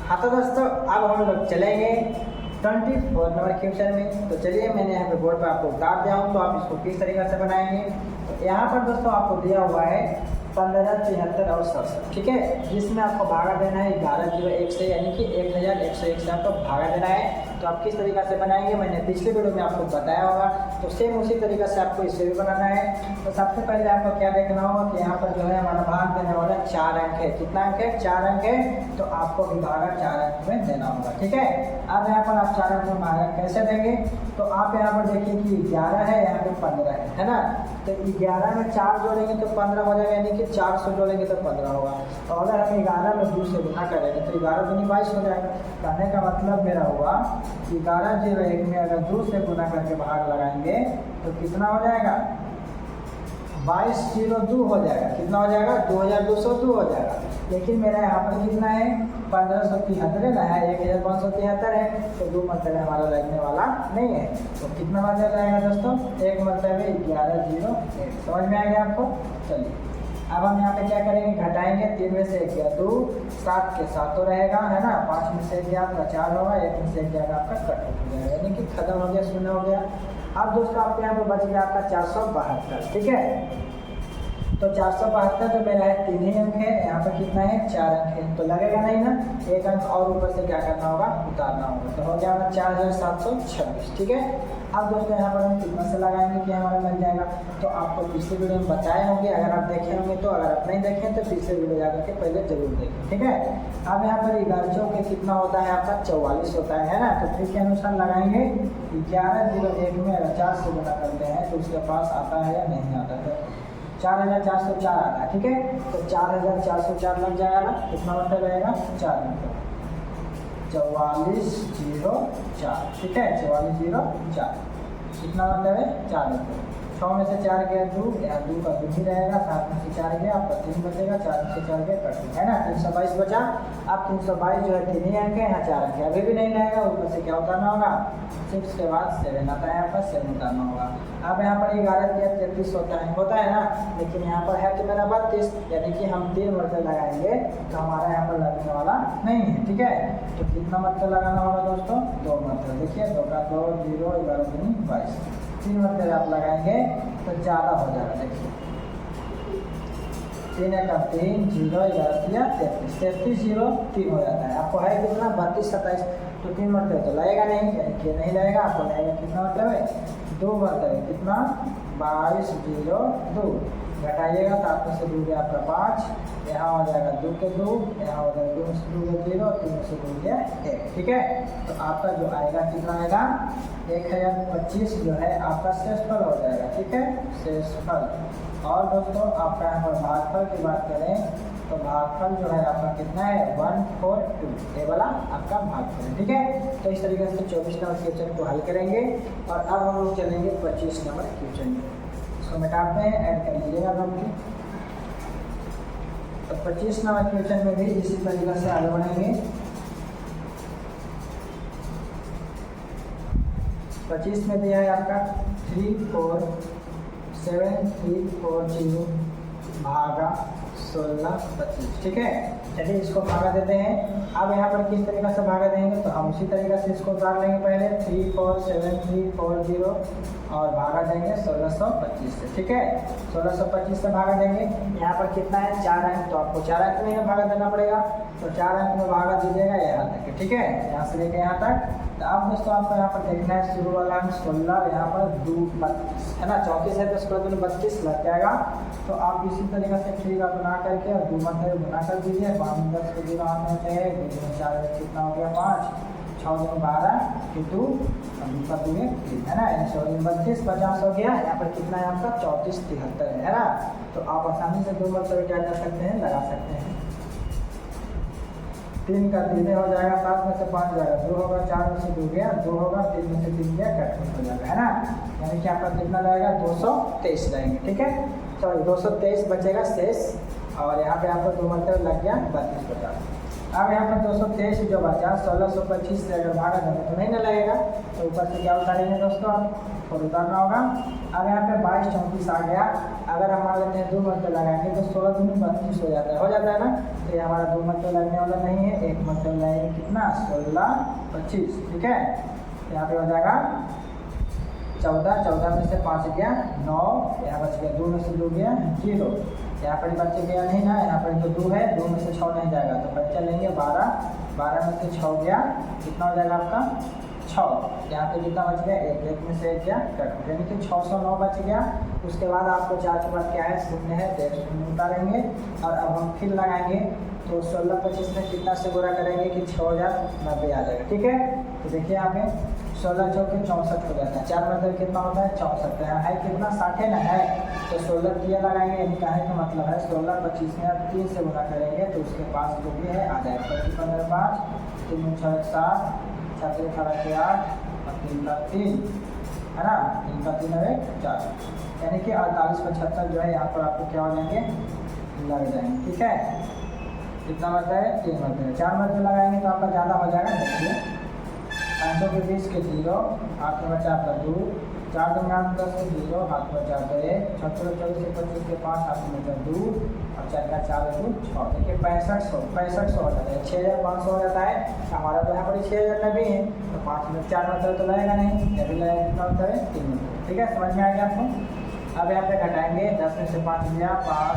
हाँ तो दोस्तों अब हम लोग चलेंगे 24 नंबर क्वेश्चन में। तो चलिए मैंने यहाँ पे बोर्ड पर आपको उतार दिया हूँ, तो आप इसको किस तरीके से बनाएंगे। तो यहाँ पर दोस्तों आपको दिया हुआ है 15,73 और 67, ठीक है, जिसमें आपको भागा देना है 1101 से, यानी कि 1101 से आपको भागा देना है। तो आप किस तरीके से बनाएंगे मैंने पिछले वीडियो में आपको बताया होगा, तो सेम उसी तरीके से आपको इसे भी बनाना है। तो सबसे पहले आपको क्या देखना होगा कि यहाँ पर जो है हमारा भाग देने वाला 4 अंक है। कितना अंक है? 4 अंक है, तो आपको भी भागा 4 अंक में देना होगा, ठीक है। अब यहाँ पर आप 4 अंक में भागा कैसे देंगे, तो आप यहाँ पर देखिए कि 11 है, यहाँ पे 15 है ना। तो 11 में 4 जोड़ेंगे तो 15 हो जाएगा, यानी कि 400 जोड़ेंगे तो 15 होगा। तो अगर हम 11 में 2 से गुना करेंगे तो 11 दूनी 22 हो जाएगा। कहने का मतलब मेरा हुआ कि 1101 में अगर 2 से गुना करके भाग लगाएंगे तो कितना हो जाएगा? 2202 हो जाएगा। कितना हो जाएगा? 2202 हो जाएगा। लेकिन मेरा यहाँ पर कितना है? 1573 ना है, 1573 है, तो 2 मरतबे हमारा लगने वाला नहीं है। तो कितना बचा जाएगा दोस्तों? 1 मरतबे 1101। समझ में आ गया आपको? चलिए अब हम यहाँ पे क्या करेंगे, घटाएंगे। 3 में से 1 गया 2, 7 के 7 तो रहेगा, है ना। 5 में से 1 गया आपका 4 होगा, 1 में से 1 गया आपका कट हो जाएगा, यानी कि खत्म हो गया, शून्य हो गया। अब दोस्तों आपके यहाँ पे बच गया आपका 472, ठीक है। तो 472 जो मेरा है 3 ही अंक है, यहाँ पर कितना है? 4 अंक है, तो लगेगा नहीं ना। 1 अंक और ऊपर से क्या करना होगा? उतारना होगा। तो हो गया हमारा 4726, ठीक है। अब दोस्तों यहाँ पर हम कितना से लगाएंगे कि हमारा लग जाएगा, तो आपको पिछले वीडियो में बताए होंगे, अगर आप देखे होंगे तो। अगर आप नहीं देखें तो पिछले वीडियो जाकर के पहले जरूर देखें, ठीक है। अब यहाँ पर 11 के कितना होता है आपका? 44 होता है ना। तो फिर के अनुसार लगाएंगे 1101 में अगर 4 से गुना करते हैं तो उसके पास आता है या नहीं आता है? 4404 आता है, ठीक है। तो 4404 लग जाएगा ना। कितना मतलब रहेगा? 4 मतलब 4404, ठीक है। 4404 कितना मतलब है? 4 मतलब 6 में से 4 गया 2, यहाँ 2 का 2 ही रहेगा। 7 में से 4 गया आपका 3 बचेगा, 4 में से 4 गया कट, है ना। 322 बचा। अब 322 जो है 3 ही अंक है, यहाँ 4 अंक है, अभी भी नहीं रहेगा। ऊपर से क्या उतारना होगा? 6 के बाद 7 आता है, यहाँ पर 7 उतारना होगा। अब यहाँ पर 11 या 33 होता है ना, लेकिन यहाँ पर है कि मेरा 32, यानी कि हम 3 मरतबे लगाएंगे तो हमारा यहाँ पर लगने वाला नहीं है, ठीक है। तो कितना मरतबा लगाना होगा दोस्तों? 2 मरतबा। देखिए 2 का 2, 0, 11 दूनी 22, 3 मरतबे आप लगाएंगे तो ज़्यादा हो जाएगा। देखिए 3 का 3, 0, 11 33, 33 0 3 हो जाता है। आपको है कितना? 32 27, तो 3 मरतबे तो लगेगा नहीं, यानी कि नहीं लगेगा। आपको लगेगा कितना मतलब है? 2 मरतबे। कितना? 22 0 2 घटाइएगा तो आपको से 2 गया आपका 5, यहाँ हो जाएगा 2 के 2, यहाँ हो जाएगा 2 से 2 गया 0, 3 से 2 गया 1, ठीक है। तो आपका जो आएगा कितना आएगा? 1025 जो है आपका शेषफल हो जाएगा, ठीक है, शेषफल। और दोस्तों आपका यहाँ पर भागफल की बात करें तो भागफल जो है आपका कितना है? 142, ये वाला आपका भागफल है, ठीक है। तो इस तरीके से 24 नंबर क्वेश्चन को हल करेंगे। और अब हम लोग चलेंगे 25 नंबर क्वेश्चन में। इसको मिटाते हैं, ऐड कर लीजिएगा हम की। तो 25 नंबर क्वेश्चन में भी इसी तरीके से आगे बढ़ेंगे। 25 में दिया है आपका 347,340 भागा 1625, ठीक है। चलिए इसको भागा देते हैं। अब यहाँ पर किस तरीके से भागा देंगे, तो हम उसी तरीके से इसको उतार लेंगे। पहले 347,340 और भागा देंगे 1625 से, ठीक है। 1625 से भागा देंगे। यहाँ पर कितना है? 4 अंक, तो आपको 4 अंक में भागा देना पड़ेगा। तो 4 अंक में भागा दीजिएगा यहाँ तक, ठीक है, यहाँ से लेके यहाँ तक। तो अब दोस्तों आपको यहाँ पर देखना है शुरू वाला अंक 16, यहाँ पर 2 32 है ना। 34 है तो 16 32 लग जाएगा। तो आप इसी तरीके से ठीक आप बना करके और 2 मरतबे गुना कर दीजिए। 10 के 0 आने चाहिए, 2 4 कितना हो गया? 5, 6 2 12, 2 का 2 है ना, 32 50 हो गया। यहाँ पर कितना है आपका? 34 73 है ना। तो आप आसानी से 2 मरतबे क्या कर सकते हैं? लगा सकते हैं। 3 का 3 हो जाएगा, 7 में से 5 जाएगा 2 होगा, 4 में से 2 गया 2 होगा, 3 में से 3 गया कट हो जाएगा, है ना। यानी कि आपका कितना लगेगा? 223 लगेंगे, ठीक है। सॉरी 223 बचेगा शेष। और यहाँ पे आपको 2 मरतबे लग गया 32 50। अब यहाँ पर 223 जो बचा 1625 से अगर भागा देंगे तो नहीं ना लगेगा, तो ऊपर से क्या उतारेंगे दोस्तों आप, और उतारना होगा। अब यहाँ पे 22 34 आ गया, अगर हम मान लेते हैं 2 मरतबे लगाएंगे तो 16 दूनी 32 हो जाता है ना। तो ये हमारा 2 मरतबे लगने वाला नहीं है, 1 मरतबे लगेंगे कितना 16 25, ठीक है। यहाँ पे हो जाएगा 14, 14 में से 5 गया 9, यहाँ बच गया 2 में से 2 गया 0, यहाँ पर बच गया नहीं ना, यहाँ पर जो 2 है 2 में से 6 नहीं जाएगा, तो बच्चा लेंगे 12, 12 में से 6 गया कितना हो जाएगा आपका 6, यहाँ पे कितना बच गया 1, 1 में से 1 गया कट, यानी कि 609 बच गया। उसके बाद आपको 4 के बाद क्या है शून्य है, तो 1 शून्य उतारेंगे और अब हम फिर लगाएंगे, तो 16 25 में कितना से गुणा करेंगे कि 6090 आ जाएगा, ठीक है। तो देखिए यहाँ पे 16 चौके 64 हो जाता है, 4 मतलब कितना होता है 64, यहाँ है कितना 60 है ना है, तो 16 किया लगाएंगे, यानी कहने का मतलब है 16 25 में आप 3 से गुणा करेंगे तो उसके पास जो भी है आ जाएगा, 25 15 5 3 6 7 7 18 के 8 और 3 का 3 है ना, 3 का 3 है 4, यानी कि 48 75 जो है यहाँ पर आपको क्या हो जाएंगे लग जाएंगे, ठीक है। कितना मरता है 3 मरते हैं, 4 मरते लगाएंगे तो आपका ज़्यादा हो जाएगा। देखिए 500 के 20 के 0, हाथ में बचा आपका 2, 4 दूनी 8 10 के 0, हाथ में बचा आपका 1, 76 24 के 25 के 5, हाथ में बचा 2 और 4 का 4 2 6, देखिए 6500 हो जाता है, 6500 हो जाता है। हमारा तो यहाँ पर 6000 भी है, तो 5 में 4 मतलब तो लगेगा नहीं, अभी लगेगा कितना होता है 3 मतलब, ठीक है। समझ में आ गया आपको। अब यहाँ पे घटाएंगे 10 में से 5 गया 5,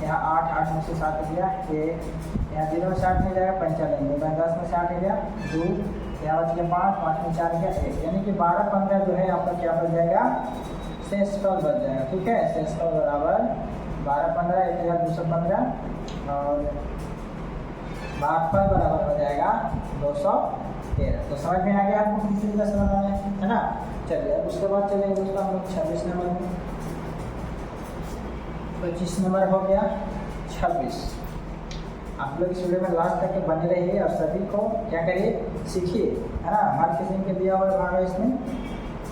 यहाँ 8 8 में से 7 गया 1, यहाँ 0 में 7 नहीं जाएगा 5 लेंगे, 10 में से 8 गया 2, यहाँ बच गया 5 5 में 4 गया 1, यानी कि 12 15 जो है आपका क्या बच जाएगा शेषफल बच जाएगा, ठीक है। शेषफल बराबर 12 15 1215 और भागफल बराबर हो जाएगा 213। तो समझ में आ गया आपको किस तरीके से बनाना है ना। चलिए अब उसके बाद चलेंगे दोस्तों हम लोग 26 नंबर में। 25 नंबर हो गया 26। आप लोग इस वीडियो में लास्ट तक के बने रहिए और सभी को क्या करिए सीखिए, है ना। हर किसी के दिया हुआ भाग है इसमें।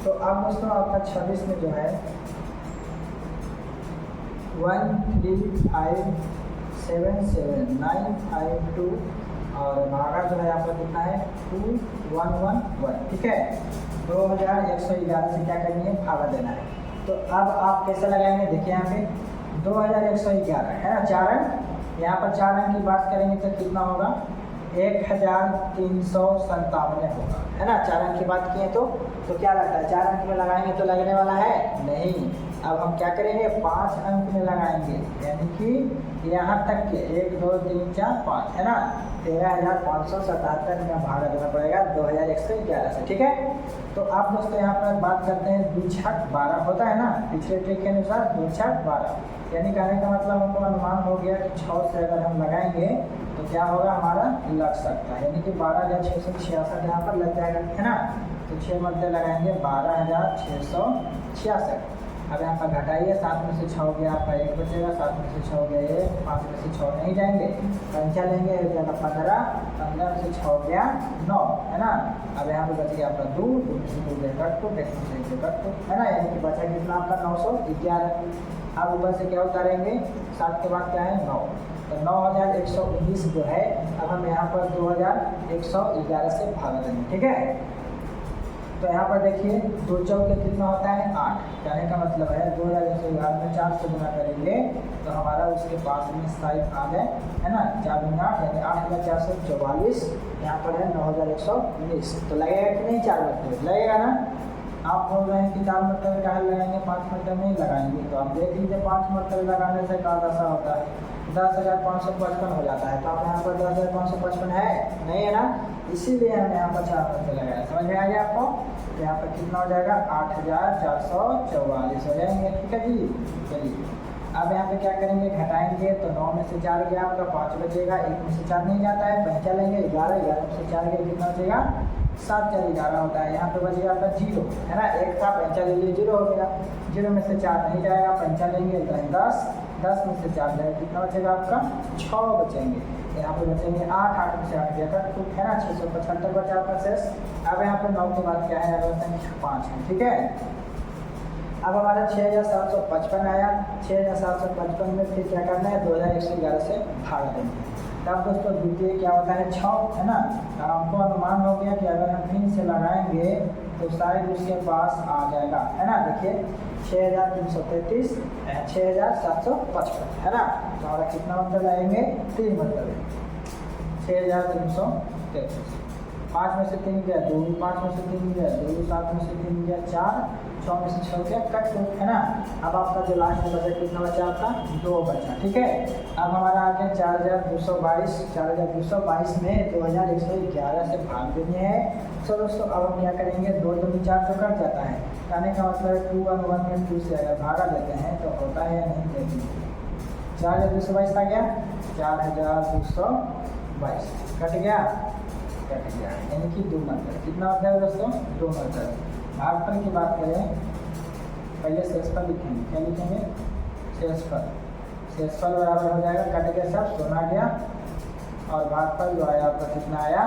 तो अब दोस्तों आपका 26 में जो है 1357795 और भागा जो है आपका कितना है 2111, ठीक है। 2111 से क्या करनी है भागा देना है। तो अब आप कैसे लगाएंगे देखिए यहाँ पे 2111 है ना, 4 अंक। यहाँ पर 4 अंक की बात करेंगे तो कितना होगा 1357 होगा, है ना। 4 अंक की बात किए तो क्या लगता है 4 अंक में लगाएंगे तो लगने वाला है नहीं। अब हम क्या करेंगे 5 अंक में लगाएंगे, यानी कि यहाँ तक के 1 2 3 4 5 है ना, 13,577 में भागा देना पड़ेगा 2111 से, ठीक है। तो आप दोस्तों यहाँ पर बात करते हैं 2 छक 12 होता है ना, पिछले ट्रिक के अनुसार 2 छक 12, यानी कहने का मतलब हमको अनुमान हो गया कि 6 से अगर हम लगाएंगे तो क्या होगा हमारा लग सकता है, यानी कि 12,666 यहाँ पर लग जाएगा, है ना। तो 6 मध्य लगाएंगे 12,666। अब यहाँ पर घटाइए 7 में से 6 गया आपका 1 बचेगा, 7 में से 6 गया 1, 5 में से 6 नहीं जाएंगे, पंचा लेंगे 15, 15 में से 6 गया 9, है ना। अब यहाँ पे बच गया आपका 2 में से 2 गया कट को, 1 में से 1 कट को, है ना, यानी कि बचा कितना आपका 911। अब ऊपर से क्या उतारेंगे 7 के बाद क्या है 9, तो 9119 जो है अब हम यहाँ पर 2111 से भाग देंगे, ठीक है। तो यहाँ पर देखिए 2 चौके कितना होता है 8, कहने का मतलब है 2111 में 4 से गुना करेंगे तो हमारा उसके पास में साइड आ गए, है ना। 4 दूनी 8 यानी 8,444, यहाँ पर है 9119। तो लगेगा कि नहीं 4 मरतबे लगेगा ना। आप बोल रहे हैं कि 4 मरतबे कहाँ लगाएंगे 5 मरतबे नहीं लगाएंगे, तो आप देख लीजिए 5 मरतबे लगाने से क्या दशा होता है 10,555 हो जाता है। तो आप यहाँ पर 10,555 है नहीं है ना, इसीलिए हमने यहाँ पर 4 मरतबे लगाया। समझ में आ गया आपको। तो यहाँ पर कितना हो जाएगा 8,444 हो जाएंगे, ठीक है जी। चलिए अब यहाँ पे क्या करेंगे घटाएंगे तो 9 में से 4 गया आपका 5 बचेगा, 1 में से 4 नहीं जाता है, पंचा लेंगे 11, 11 में से 4 गया कितना बचेगा 7 4 11 होता है। यहाँ पे बचेगा आपका 0, है ना, 1 था पंचा ले लिए 0 हो गया, 0 में से 4 नहीं जाएगा, पंचा लेंगे 10, 10 में से 4 जाएगा कितना बचेगा आपका 6 बचेंगे। यहाँ पे बचेंगे 8, 8 में से 8 गया कट, है ना, 675 बचा आपका शेष। अब यहाँ पे 9 के बाद क्या है अगला संख्या 5 है, ठीक है। अब हमारा 6755 आया। 6755 में फिर क्या करना है, 2111 से भाग देंगे। तब दोस्तों द्वितीय क्या होता है, 6 है ना। तो हमको अनुमान हो गया कि अगर हम 3 से लगाएंगे तो शायद उसके पास आ जाएगा, है ना। देखिए 6333 6755 है ना। तो हमारा कितना मतलब आएंगे, 3 मतलब है 6333। 5 में से 3 गया 2, 5 में से 3 गया 2, 7 में से 3 गया 4, 6 में से 6 गया कट दो, है ना। अब आपका जो लास्ट में बचा कितना बचा, आपका 2 बचा, ठीक है। अब हमारा आ गया 4222। 4222 में 2111 से भाग देने हैं। तो दोस्तों अब हम क्या करेंगे, 2 2 4 तो कट जाता है, कहने का मतलब है 2 और 1 में 2 से अगर भागा देते हैं तो होता है या नहीं देखेंगे। 4222 आ गया, 4222 कट गया, कट गया, यानी कि 2 मतलब। कितना होता है दोस्तों, 2 मतलब। भागफल की बात करें, पहले शेषफल लिखेंगे, क्या लिखेंगे, शेषफल। शेषफल बराबर हो जाएगा, कट गया सब, सोना गया, और भागफल जो आया आपका कितना आया,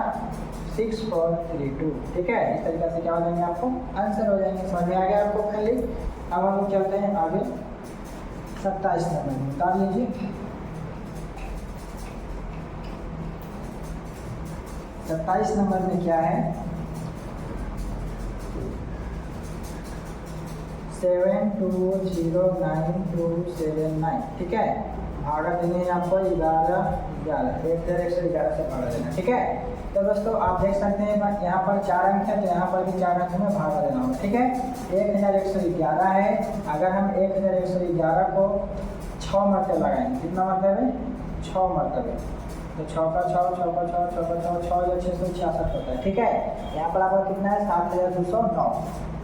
6432, ठीक है। इस तरीके से क्या हो जाएंगे, आपको आंसर हो जाएंगे। समझ में आ गया आपको खाली। अब हम लोग चलते हैं आगे 27 नंबर में, उतार लीजिए। 27 नंबर में क्या है, 7209,279, ठीक है। भागा देने हैं आपको 11 11, 1111 से भागा देना, ठीक है। तो दोस्तों आप देख सकते हैं यहाँ पर 4 अंक है, तो यहाँ पर भी 4 अंक में भागा देना होगा, ठीक है। 1111 है, अगर हम 1111 को 6 मरतबे लगाएंगे, कितना मतलब है, 6 मरतबे, तो 6 का 6 6 का 6 6 का 6 6 या 666 होता है, ठीक है। यहाँ पर आपका कितना है, 7209।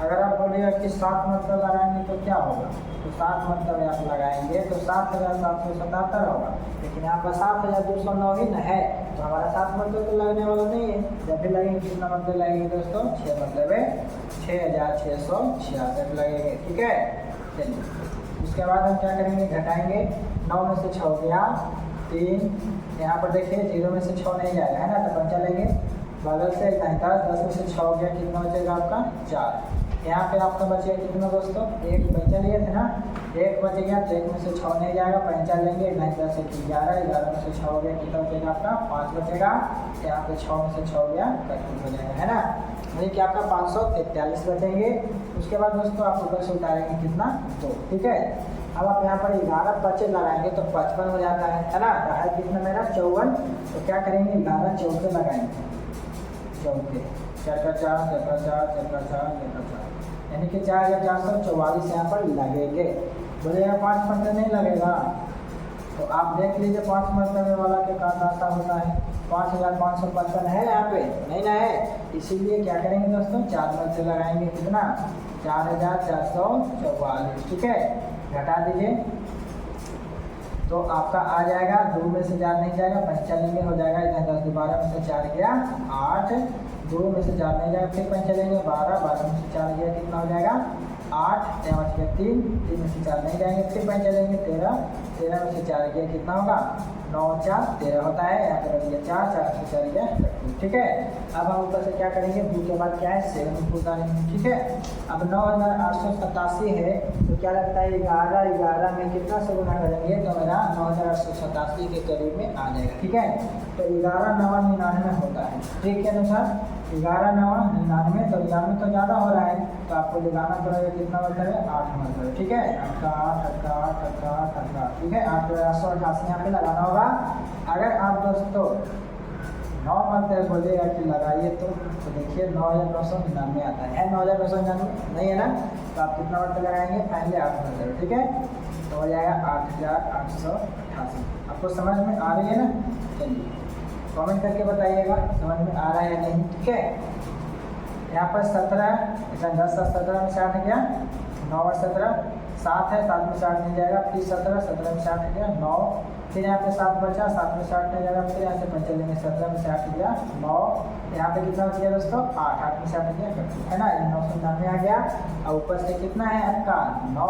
अगर आप बोलिएगा कि 7 मरतबे लगाएंगे तो क्या होगा, तो 7 मरतबे आप लगाएंगे तो 7777 होगा, लेकिन यहाँ पर 7209 ही न है, तो हमारा 7 मरतबे तो लगने वाला नहीं है। जब भी लगेंगे कितना मरतबे लगेंगे दोस्तों, 6 मरतबे 6666 लगेंगे, ठीक है। चलिए उसके बाद हम क्या करेंगे, घटाएंगे। 9 में से 6 गया 3, यहाँ पर देखिए 0 में से 6 नहीं जाएगा, है ना, तो 5 लेंगे बगल से 10 में से 6 गया, कितना बचेगा आपका 4। यहाँ पे आपका बचेगा कितना दोस्तों, 1 पैंचा लिए थे ना, 1 बच गया, तो 1 में से 6 नहीं जाएगा, पैंचा लेंगे, 10 से 11, 11 में से 6 हो गया, कितना बचेगा आपका 5 बचेगा। यहाँ पे 6 में से 6 हो गया, कट हो जाएगा, है ना। यानी कि आपका 543 बचेंगे। उसके बाद दोस्तों आप ऊपर से उतारेंगे कितना, 2, ठीक है। अब आप यहाँ पर 11 बच्चे लगाएंगे तो 55 हो जाता है ना। है कितना मेरा 54, तो क्या करेंगे, 11 चौके लगाएंगे, चौके 4 का 4 4 का 4 4 का 4 4 का 4, यानी कि 4444 यहाँ पर लगेंगे। बोलेगा 5 मरतबे नहीं लगेगा, तो आप देख लीजिए 5 मरतबे वाला के का रास्ता होता है, 5555 है यहाँ पे, नहीं ना है। इसीलिए क्या करेंगे दोस्तों, 4 मरतबे लगाएंगे, कितना 4444, ठीक है। घटा दीजिए तो आपका आ जाएगा, 2 में से 4 नहीं जाएगा, 5 लेंगे हो जाएगा, इधर 10 12 में से 4 गया 8, 2 में से 4 नहीं जाएगा, फिर 5 लेंगे 12, 12 में से 4 गया, कितना हो जाएगा 8, यहाँ बच गया 3, 3 में से 4 नहीं जाएंगे, फिर 5 लेंगे 13, 13 में से 4 गया, कितना होगा 9 4 13 होता है, यहाँ पर बच गया 4, 4 से 4 गया, ठीक है। अब हम ऊपर से क्या करेंगे, 2 के बाद क्या है 7 उतारेंगे, ठीक है। अब 9887 है, तो क्या लगता है 11 11 में कितना से गुना करेंगे, तो मेरा 9887 के करीब में आ जाएगा, ठीक है। तो 11 9 99 होता है, ठीक के अनुसार 11 9 99, तो 99 तो ज़्यादा हो रहा है, तो आपको लगाना पड़ेगा कितना मतलब है 8 मतलब, ठीक है। 8 ठीक है, 8888 यहाँ पे लगाना होगा। अगर आप दोस्तों 9 मरतबे बोलिएगा कि लगाइए तो देखिए 9999 आता है 9999 नहीं है ना, तो आप कितना मरतबे लगाएंगे, पहले 8 मरतबे, ठीक है, तो हो जाएगा 8888। आपको समझ में आ रही है ना। चलिए कमेंट करके बताइएगा समझ में आ रहा है या नहीं, ठीक है। यहाँ पर 17, इतना 10 और 17 में 60 गया, 9 और 17 7 है, 7 में 60 नहीं जाएगा, फिर 17 17 में 60 गया 9, फिर यहाँ पे 7 बचा, 7 में 60 नहीं जाएगा, फिर यहाँ से 5 लेंगे, 17 में 60 गया 9, यहाँ पे कितना बच गया दोस्तों 8, 8 में 60 गया, है ना, 999 आ गया। और ऊपर से कितना है आपका 9।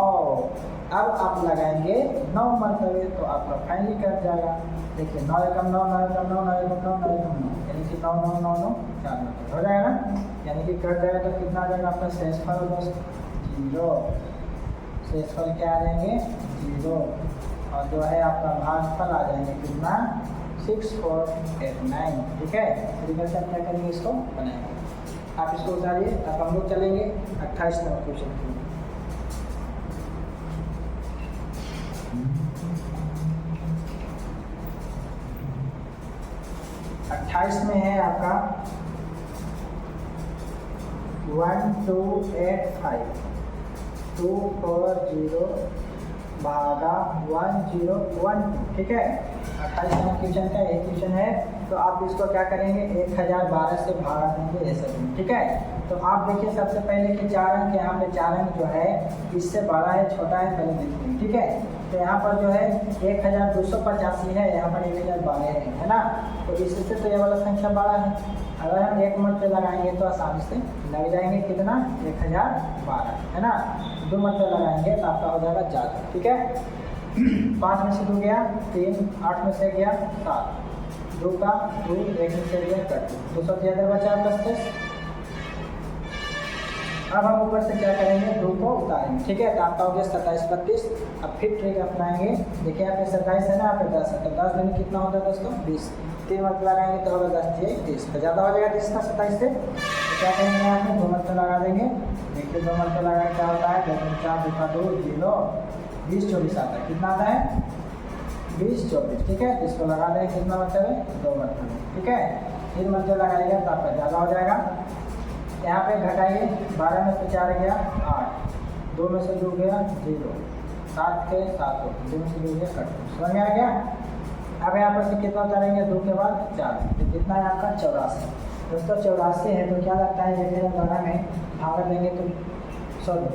अब आप लगाएंगे 9 मरतबे तो आपका फाइनली कट जाएगा। देखिए 9 एकम 9 9 एकम 9 9 एकम 9 9 एकम 9, यानी कि 9 9 9 9 4 मरतबे हो जाएगा ना, यानी कि कट जाएगा। तो कितना आ जाएगा आपका शेषफल दोस्त 0। शेषफल क्या आ जाएंगे 0, और जो है आपका भागफल आ जाएंगे कितना 6489। ठीक है, तरीके से आप क्या करेंगे इसको बनाएंगे। आप इसको उतारिए, अब हम लोग चलेंगे 28 नंबर क्वेश्चन की। में है आपका 1285 240 भागा 1012। ठीक है, 28 नंबर क्वेश्चन का एक क्वेश्चन है। तो आप इसको क्या करेंगे 1012 से भागा देंगे ऐसे। ठीक है, तो आप देखिए सबसे पहले कि 4 अंक, यहाँ पे 4 अंक जो है इससे बड़ा है छोटा है पहले देखते हैं। ठीक है, तो यहाँ पर जो है 1285 है, यहाँ पर 1012 है ना। तो इससे तो ये वाला संख्या बड़ा है, अगर हम एक मरते लगाएंगे तो आसानी से लग जाएंगे कितना 1012 है ना। 2 मरते लगाएंगे तो आपका हो जाएगा ज़्यादा। ठीक है, 5 में से 2 गया 3, 8 में से गया 7, 2 का 2, 1 में से गया 30, 273 बचा 10। अब हम ऊपर से क्या करेंगे 2 को उतारेंगे। ठीक है, तो आपका हो गया 27 32। अब फिर ट्रिक अपनाएंगे। देखिए यहाँ पे 27 है ना, यहाँ पे 10 है, तो 10 दिन कितना होता है दोस्तों 20। 3 मत लगाएंगे तो होगा 10 6 30, तो ज़्यादा हो जाएगा 30 का 27 से। तो क्या करेंगे यहाँ पे 2 मत लगा देंगे। देखिए 2 मत लगा क्या होता है 2 4 2 का 2 0 20 24 आता है। कितना आता है 20 24। ठीक है, इसको लगा देंगे कितना मतलब है 2 मत। ठीक है, 3 मत लगाएगा तो आपका ज़्यादा हो जाएगा। यहाँ पे घटाइए 12 में से 4 गया 8, 2 में से 2 गया 0, 7 के 7 हो, 2 में से 2 गया कट। समझ में आ गया। अब यहाँ पर से कितना उतारेंगे 2 के बाद 4, तो कितना है आपका 84। दोस्तों 84 है तो क्या लगता है जैसे हम बना में भागा देंगे तो सॉरी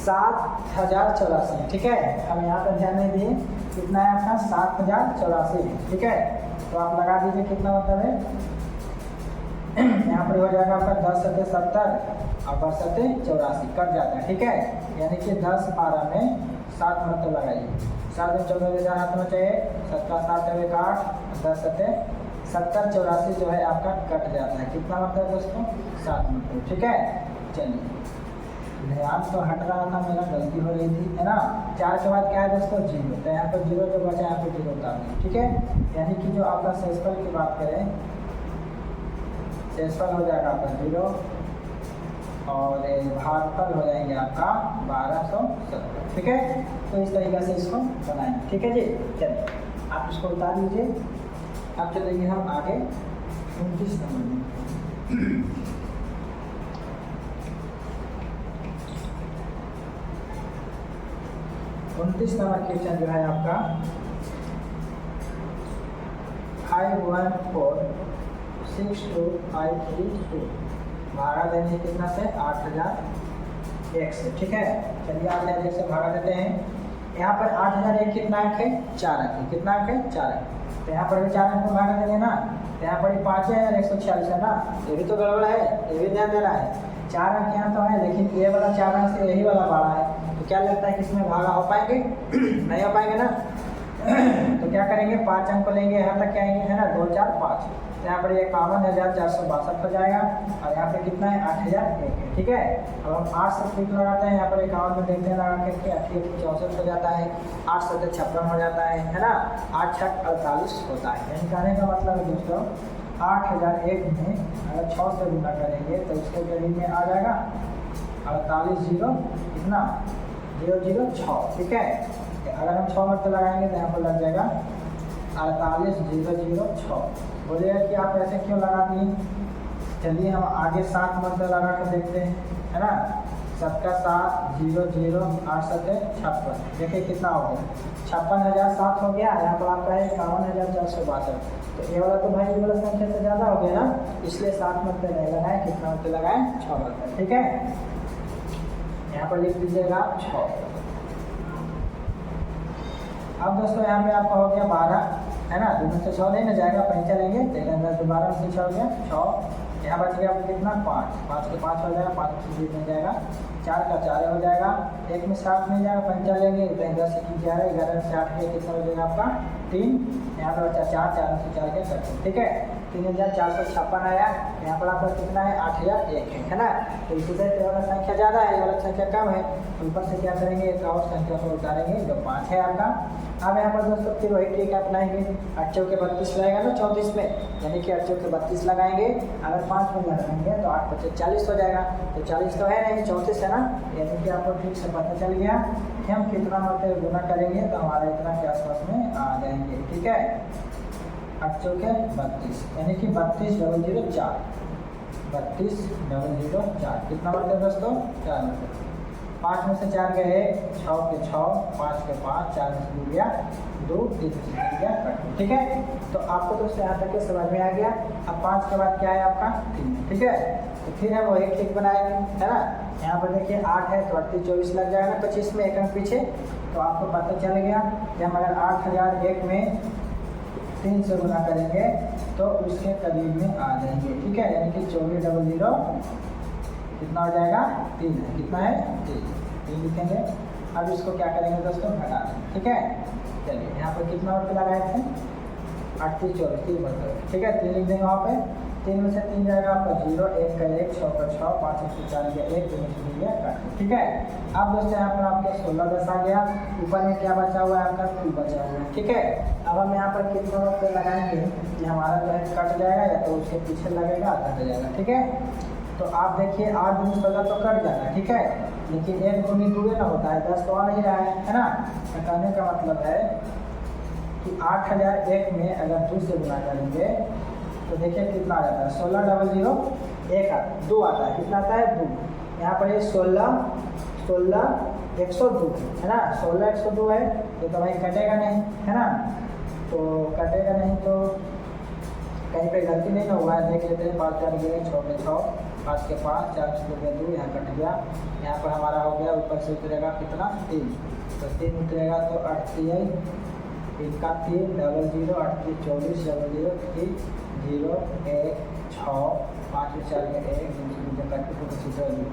7084। ठीक है, अब यहाँ पर ध्यान नहीं दिए कितना है आपका 7084 है। ठीक है, तो आप लगा दीजिए कितना मतलब है यहाँ पर हो जाएगा आपका 10 7 70 और 10 7 84 कट जाता है। ठीक है, यानी कि 10 12 में 7 मतलब लगाइए, 7 में 14 जाना तो चाहिए 7 का 7 है 8, 10 7 70 84 जो है आपका कट जाता है। कितना मतलब है दोस्तों 7 मतलब। ठीक है, चलिए ध्यान तो हट रहा था, मेरा गलती हो रही थी है ना। 4 के बाद क्या है दोस्तों 0, तो यहाँ पर 0 जो बचा यहाँ पर 0 उतार दें। ठीक है, यानी कि जो आपका शेषफल की बात करें शेषफल हो जाएगा आपका 0 और भागफल हो जाएंगे आपका 1270। ठीक है, तो इस तरीके से इसको बनाएंगे। ठीक है जी, चलिए आप इसको उतार लीजिए। अब चलेंगे हम आगे 29 नंबर में। 29 नंबर क्वेश्चन जो है आपका 51462 भागा देंगे कितना से 8001 से। ठीक है, चलिए 8001 से भागा देते हैं। यहाँ पर 8001 कितना अंक है 4 अंक है। कितना अंक है 4 अंक, तो यहाँ पर भी 4 अंक में भागा देंगे ना। तो यहाँ पर 5146 है ना, ये भी तो गड़बड़ है, ये भी ध्यान देना है। 4 अंक यहाँ तो है लेकिन ये वाला 4 अंक से यही वाला बड़ा है, तो क्या लगता है कि इसमें भागा हो पाएंगे नहीं हो पाएंगे ना। तो क्या करेंगे 5 अंक को लेंगे, यहाँ तक क्या आएंगे है ना 2 4 5, तो यहाँ पर 51,462 हो जाएगा और यहाँ पे कितना है 8001 है। ठीक है, अब हम 8 से क्लिक लगाते हैं, यहाँ पर 51 में देखते हैं लगा करके 88 हो जाता है, 8 7 56 हो जाता है ना, 8 6 48 होता है। यानी कहने का मतलब है दोस्तों 8001 में अगर 6 से गुना करेंगे तो उसके करीब में आ जाएगा 48 0 कितना 006। ठीक है, अगर हम 6 मरते लगाएंगे तो यहाँ पर लग जाएगा 48006। बोलिएगा कि आप ऐसे क्यों लगा दिए। चलिए हम आगे 7 मरते लगा कर देखते हैं है ना। 7 का 7 0 0 8 7 56, देखिए कितना हो गया 56,007 हो गया। यहाँ पर आपका है 51,462, तो ये वाला तो भाई ये वाला संख्या से ज़्यादा हो गया ना, इसलिए 7 मरते नहीं लगाए, कितना मरते लगाए 6 मरते। ठीक है, यहाँ पर लिख दीजिएगा 6। अब दोस्तों यहाँ पे आपका हो गया 12 है ना, 2 में से 6 नहीं ना जाएगा, पंचा लेंगे तो अंदर 12 में से 6 हो गया 6। यहाँ बच गया आपको कितना 5, 5 के 5 हो जाएगा, 5 में से 2 नहीं जाएगा, 4 का 4 हो जाएगा, 1 में 7 नहीं जाएगा, पंचा लेंगे तो 10 से 11 11 में से 8 के कितना हो जाएगा आपका 3। यहाँ पर बच्चा 4 4 में से 4 के 7। ठीक है, 3456 आया। यहाँ पर आपका कितना है 8001 है ना। तो इसी तरह ये वाला संख्या ज़्यादा है, ये वाला संख्या कम है, तो ऊपर से क्या करेंगे एक और संख्या को उतारेंगे जो 5 है आपका। अब यहाँ पर दोस्तों फिर वही ट्रिक अपनाएंगे, 8 चौके 32 रहेगा ना 34 में, यानी कि 8 चौके 32 लगाएंगे। अगर 5 में लगाएंगे तो 8 × 40 हो जाएगा। तो 40 तो है नहीं, 34 है ना, यानी कि आपको ठीक से पता चल गया कि हम कितना मतलब गुना करेंगे तो हमारा इतना के आसपास में आ जाएंगे। ठीक है, 8 चौके 32 यानी कि 32,004, 32,004 कितना मतलब दोस्तों 4 मतलब। 5 में से 4 गए 6 के 6, 5 के 5, 4 में से 2 गया 2, 3 में से 3 गया 8। ठीक है, तो आपको दोस्तों यहाँ तक के समझ में आ गया। अब 5 के बाद क्या है आपका 3। ठीक है, तो फिर हम वही ट्रिक बनाएंगे, है ना। यहाँ पर देखिए 8 है तो 38 24 लग जाएगा ना 25 में, एक अंक पीछे। तो आपको पता चल गया कि हम अगर 8001 में 3 से गुना करेंगे तो उसके करीब में आ जाएंगे। ठीक है, यानी कि 2400 कितना हो जाएगा 3 है, कितना है 3 लिखेंगे। अब इसको क्या करेंगे दोस्तों घटा देंगे। ठीक है, चलिए यहाँ पर कितना वर्ग लगाए थे 38 24 3 वर्ग। ठीक है, 3 लिख देंगे वहाँ पे। 3 में से 3 जाएगा आपका 0, 1 का 1, 6 का 6, 5 में से 4 गया 1, 3 में से 2 गया 8। ठीक है, अब दोस्तों यहाँ पर आपके 16 10 आ गया, ऊपर में क्या बचा हुआ है आपका 2 बचा हुआ है। ठीक है, अब हम यहाँ पर कितना वर्ग लगाएंगे कि हमारा जो है कट जाएगा या तो उसके पीछे लगेगा कट जाएगा। ठीक है, तो आप देखिए 8 × 16 तो कट जाएगा। ठीक है, लेकिन 1 × 2 ना होता है, 10 तो आ नहीं रहा है ना। कहने का मतलब है कि 8001 में अगर 2 से गुना करेंगे तो देखिए कितना आ जाता है 16,000 1 2 आता है, कितना आता है 2। यहाँ पर ये 16 102 है ना, 16 102 है, ये तो भाई कटेगा नहीं है ना, तो कटेगा नहीं तो कहीं पे गलती नहीं ना हुआ है। देख लेते हैं 5 4 गए 6 के 6, 5 के 5, 4 से 2 गया 2, यहाँ कट गया। यहाँ पर हमारा हो गया, ऊपर से उतरेगा कितना 3, तो 3 उतरेगा तो 8 3 1 का 3 00 8 3 24 00 3 0 1 6 5 में 4 गया 1 2 कट के 2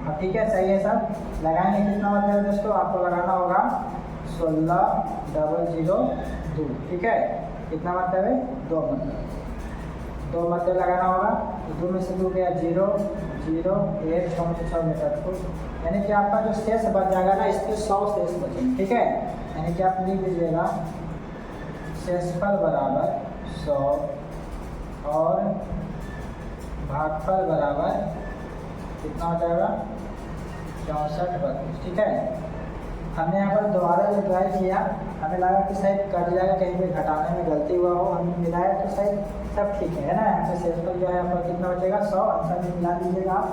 हाँ ठीक है, सही है सब। लगाएंगे कितना मतलब है दोस्तों, आपको लगाना होगा 16,002। ठीक है, कितना मतलब है 2 मतलब, 2 मतलब लगाना होगा। तो 2 में से 2 गया 0 0 1 6 में से 6 मीटर को, यानी कि आपका जो शेष बच जाएगा ना इसमें 100 शेष बचेंगे। ठीक है, यानी कि आप लिख दीजिएगा शेषफल बराबर 100 और भागफल बराबर कितना हो जाएगा 64 32। ठीक है, हमने यहाँ पर दोबारा जो ट्राई किया, हमें लगा कि शायद कट जाएगा, कहीं पे घटाने में गलती हुआ हो, हमने मिलाया तो शायद सब ठीक है ना। यहाँ पे शेषफल जो है आपका कितना बचेगा 100, आंसर में मिला दीजिएगा आप।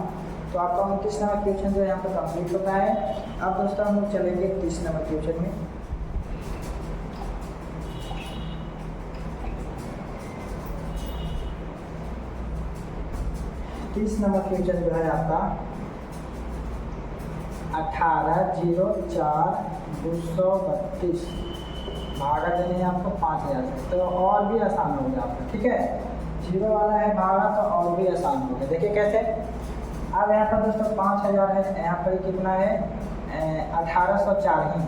तो आपका 29 नंबर क्वेश्चन जो है यहाँ पर कंप्लीट होता है। अब दोस्तों हम लोग चलेंगे 30 नंबर क्वेश्चन में। 30 नंबर क्वेश्चन जो है आपका 18,04,232 भागा देने आपको 5,000 से, तो और भी आसान हो गया आपका। ठीक है, 0 वाला है भागा तो और भी आसान हो गया। देखिए कैसे, अब यहाँ पर दोस्तों 5,000 है, यहाँ पर कितना है 1804 ही है।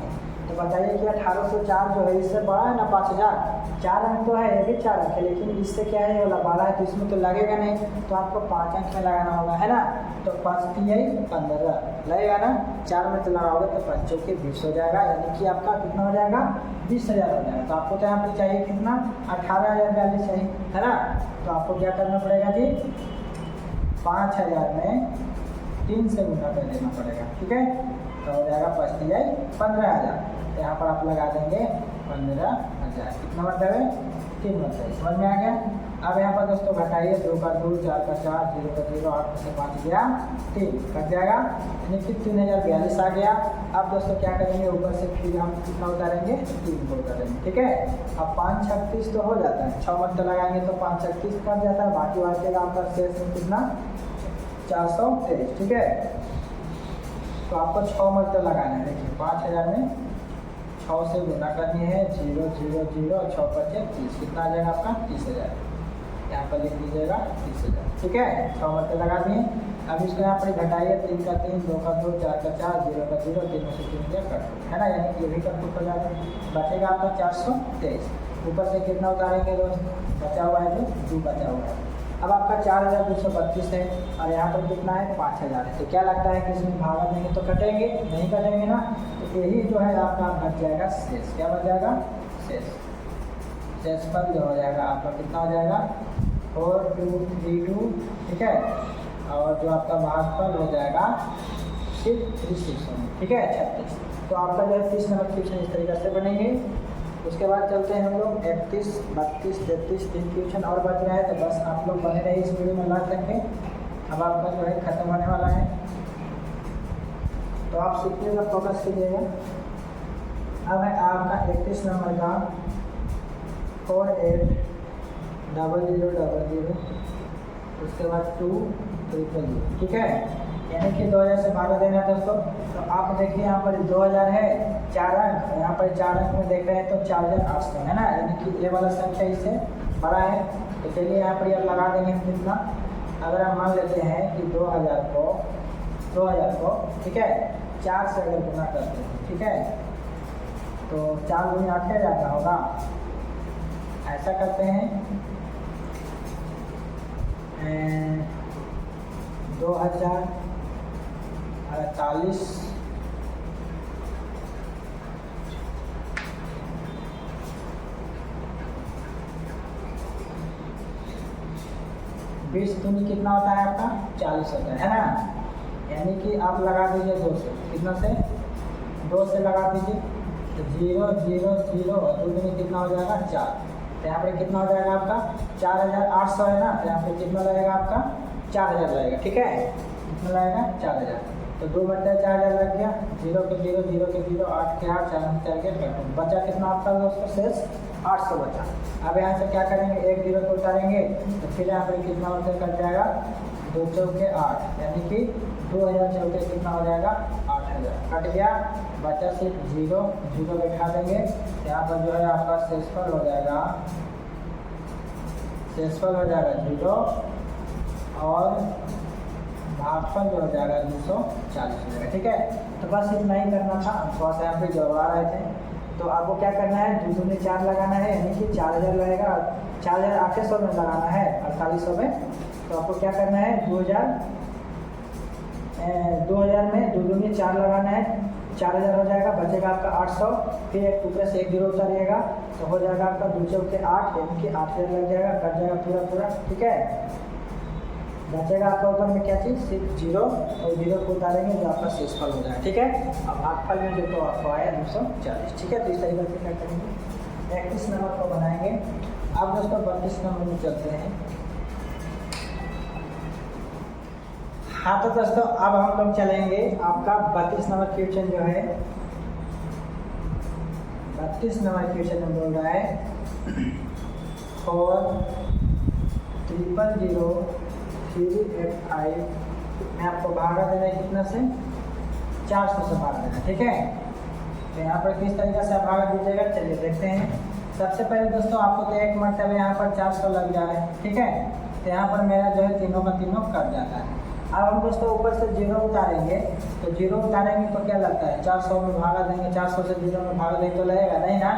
तो बताइए कि 1804 जो है इससे बड़ा है ना 5,000, 4 अंक तो है, ये भी 4 अंक है, लेकिन इससे क्या है ये वाला 12 है तो इसमें तो लगेगा नहीं, तो आपको 5 अंक में लगाना होगा है ना। तो 5 3 15 लगेगा ना, 4 में तो लगाओगे तो 5 चौके 20 हो जाएगा, यानी कि आपका कितना हो जाएगा 20,000 हो जाएगा। तो आपको तो यहाँ पर चाहिए कितना 18,042 चाहिए है ना। तो आपको क्या करना पड़ेगा जी 5,000 में 3 से गुना कर देना पड़ेगा। ठीक है, तो हो जाएगा 5 3 15,000, तो यहाँ पर आप लगा देंगे 15,000, कितना मतलब है 3 मतलब, समझ में आ गया। अब यहाँ पर दोस्तों घटाइए 2 का 2 4 का 4 0 का 0 8 में से 5 गया 3, कट जाएगा, यानी कि 3,042 आ गया। अब दोस्तों क्या करेंगे ऊपर से फिर हम कितना उतारेंगे 3 को उतारेंगे। ठीक है, अब 5 36 तो हो जाता है, 6 मतलब लगाएंगे तो 5 36 कट जाता है, बाकी वाचेगा आपका शेष में कितना 423। ठीक है, तो आपको 6 मतलब लगाना है। देखिए 5,000 में 6 से गुना करनी है, 0 0 0 6 5 30, कितना आ जाएगा आपका 30,000। यहाँ पर लिख दीजिएगा 30,000। ठीक है, 6 मतलब लगा दिए। अब इसको यहाँ पर घटाइए 3 का 3 2 का 2 4 का 4 0 का 0 3 में से 3 गया कट है ना, यानी कि ये भी कट हो जाएगा, बचेगा आपका 423। ऊपर से कितना उतारेंगे दोस्त, बचा हुआ है जो 2 बचा हुआ है, अब आपका 4232 है और यहाँ पर कितना है 5000 है, तो क्या लगता है कि इसमें भागा देंगे तो कटेंगे, नहीं कटेंगे ना, तो यही जो है आपका बच जाएगा शेष। क्या बच जाएगा? शेष। शेषफल जो हो जाएगा आपका कितना हो जाएगा 4232, ठीक है, और जो आपका भागफल हो जाएगा 36, ठीक है 36। तो आपका जो है 30 नंबर क्वेश्चन इस तरीके से बनेंगे। उसके बाद चलते हैं हम लोग 31, 32, 33 3 क्वेश्चन और बच रहा है, तो बस आप लोग बने रहे इस वीडियो में लास्ट तक के। अब आपका जो है खत्म होने वाला है, तो आप सीखने का फोकस कीजिएगा। अब है आपका 31 नंबर का 480000, उसके बाद 2300, ठीक है, यानी कि 2000 से भागा देना है दोस्तों। तो आप देखिए यहाँ पर 2000 है 4 अंक, यहाँ पर 4 अंक में देख रहे हैं तो 4800 है ना, यानी कि ये वाला संख्या इससे बड़ा है। तो चलिए यहाँ पर आप लगा देंगे हम कितना, अगर हम मान लेते हैं कि 2000 को ठीक है 4 से अगर गुना करते हैं, ठीक है, तो 4 गुना 8000 का होगा। ऐसा करते हैं 2048 20 दूनी कितना होता है आपका 40 होता है ना, यानी कि आप लगा दीजिए 2 से, कितना से 2 से लगा दीजिए, तो 0 0 0 2 दूनी कितना हो जाएगा 4, तो यहाँ पर कितना हो जाएगा आपका 4800 है ना, तो यहाँ पर कितना लगेगा आपका 4000 लगेगा, ठीक है, कितना लगेगा 4000। तो 2 बटे 4000 लग गया, 0 के 0 0 के 0 8 के 8 4 4 के 8, बचा कितना आपका दोस्तों शेष 800 बचा। अब यहाँ से क्या करेंगे, एक 0 को उतारेंगे तो फिर यहाँ पर कितना होकर कट जाएगा 2 चौके 8, यानी कि 2000 चौके कितना हो जाएगा 8000, कट गया, बचा सिर्फ 0 0 बैठा देंगे। यहाँ पर जो है आपका शेषफल हो जाएगा 0 और भागफल जो हो जाएगा 240 हो जाएगा, ठीक है। तो बस इतना ही करना था, थोड़ा सा यहाँ पे जोड़वा रहे थे। तो आपको क्या करना है, 2 दूनी 4 लगाना है, यानी कि 4000 लगेगा, 4800 में लगाना है 4800 में। तो आपको क्या करना है 2000 में 2 दूनी 4 लगाना है, 4000 हो जाएगा, बचेगा आपका 800, फिर एक टुकड़े से एक 0 उतारिएगा तो हो जाएगा आपका 2 चौके 8, यानी कि 8000 लग जाएगा, कट जाएगा पूरा, ठीक है। बचेगा आपका ऊपर में क्या चीज़, सिर्फ 0 और 0 को उतारेंगे जो आपका शेषफल हो जाएगा, ठीक है। अब भागफल में जो तो आपको आया 240, ठीक है। तो इस तरीके से क्या करेंगे 31 नंबर को बनाएंगे। अब दोस्तों 32 नंबर में चलते हैं। हाँ तो दोस्तों अब हम लोग चलेंगे आपका 32 नंबर क्वेश्चन जो है, 32 नंबर क्वेश्चन में बोल रहा है 4000385 में आपको भागा देना है कितना से 400 से भागा देना, ठीक है। तो यहाँ पर किस तरीके से आप भागा दीजिएगा, चलिए देखते हैं। सबसे पहले दोस्तों आपको तो एक मरतबे यहाँ पर 400 लग जा रहे हैं, ठीक है। तो यहाँ पर मेरा जो है तीनों का तीनों कट जाता है। अब हम दोस्तों ऊपर से 0 उतारेंगे, तो 0 उतारेंगे तो क्या लगता है 400 में भागा देंगे, 400 से 0 में भागा देंगे तो लगेगा नहीं ना,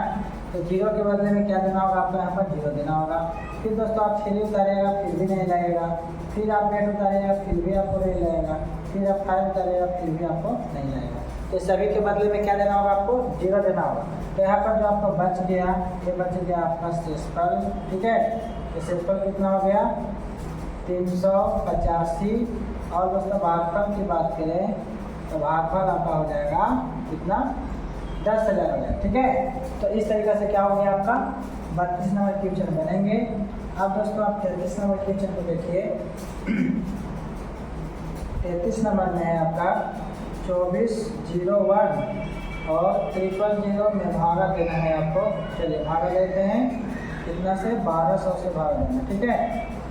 तो 0 के बदले में क्या देना होगा आपको यहाँ पर 0 देना होगा। फिर दोस्तों आप 3 उतारेगा फिर भी नहीं लगेगा, फिर आप 8 उतारेगा फिर भी आपको नहीं लगेगा, फिर आप 5 उतारेगा फिर भी आपको नहीं लगेगा। तो सभी के बदले में क्या देना होगा आपको 0 देना होगा। तो यहाँ पर जो आपको बच गया, ये बच गया आपका शेषफल, ठीक है। तो शेषफल कितना हो गया 385। और दोस्तों भागफल की बात करें तो भागफल आपका हो जाएगा कितना 10,000 हो जाएगा, ठीक है। तो इस तरीके से क्या हो गया आपका 32 नंबर क्वेश्चन बनेंगे। अब दोस्तों आप 33 नंबर क्वेश्चन को देखिए। 33 नंबर में है आपका 2401 और 300 में भागा देना है आपको। चलिए भागा लेते हैं, कितना से 1200 से भागा देना, ठीक है।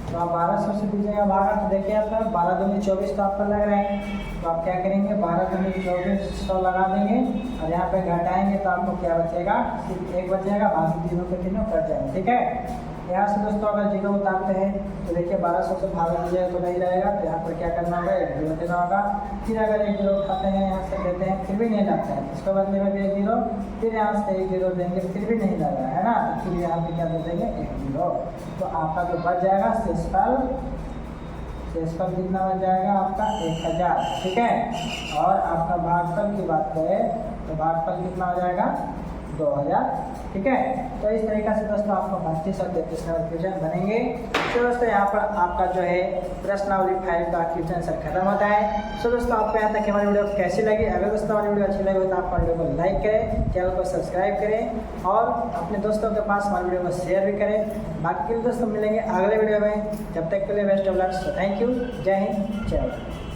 तो आप 1200 से दीजिएगा भागा, तो देखिए आपका 12 दूनी 24 तो आपका लग रहा है। तो आप क्या करेंगे 12 दूनी 2400 लगा देंगे और यहाँ पे घटाएंगे तो आपको क्या बचेगा, सिर्फ 1 बचेगा, बाकी तीनों के तीनों कट जाएंगे, ठीक है। यहाँ से दोस्तों अगर 0 उतारते हैं तो देखिए 1200 से भाग दीजिएगा तो नहीं रहेगा, तो यहाँ पर क्या करना होगा, 1 0 देना होगा। फिर अगर 1 0 उठाते हैं यहाँ से देते हैं फिर भी नहीं लगता है, इसके बदले में भी 1 0, फिर यहाँ से 1 0 देंगे फिर भी नहीं लग रहा है ना, तो फिर यहाँ पे क्या दे देंगे 1 0। तो आपका जो बच जाएगा शेषफल कितना बच जाएगा आपका 1000, ठीक है। और आपका भागफल की बात करें तो भागफल कितना हो जाएगा 2000, ठीक है। तो इस तरीके से दोस्तों आपको 32 और 33 नंबर क्वेश्चन बनेंगे। तो दोस्तों यहाँ पर आपका जो है प्रश्नावली 5 का क्वेश्चन सर खत्म होता है। तो दोस्तों आपको यहाँ तक हमारी वीडियो कैसी लगी, अगर दोस्तों हमारी वीडियो अच्छी लगी हो तो आप हमारी वीडियो को लाइक करें, चैनल को सब्सक्राइब करें और अपने दोस्तों के पास हमारी वीडियो को शेयर भी करें। बाकी दोस्तों मिलेंगे अगले वीडियो में, जब तक के लिए best of luck. Thank you, जय हिंद, जय भारत।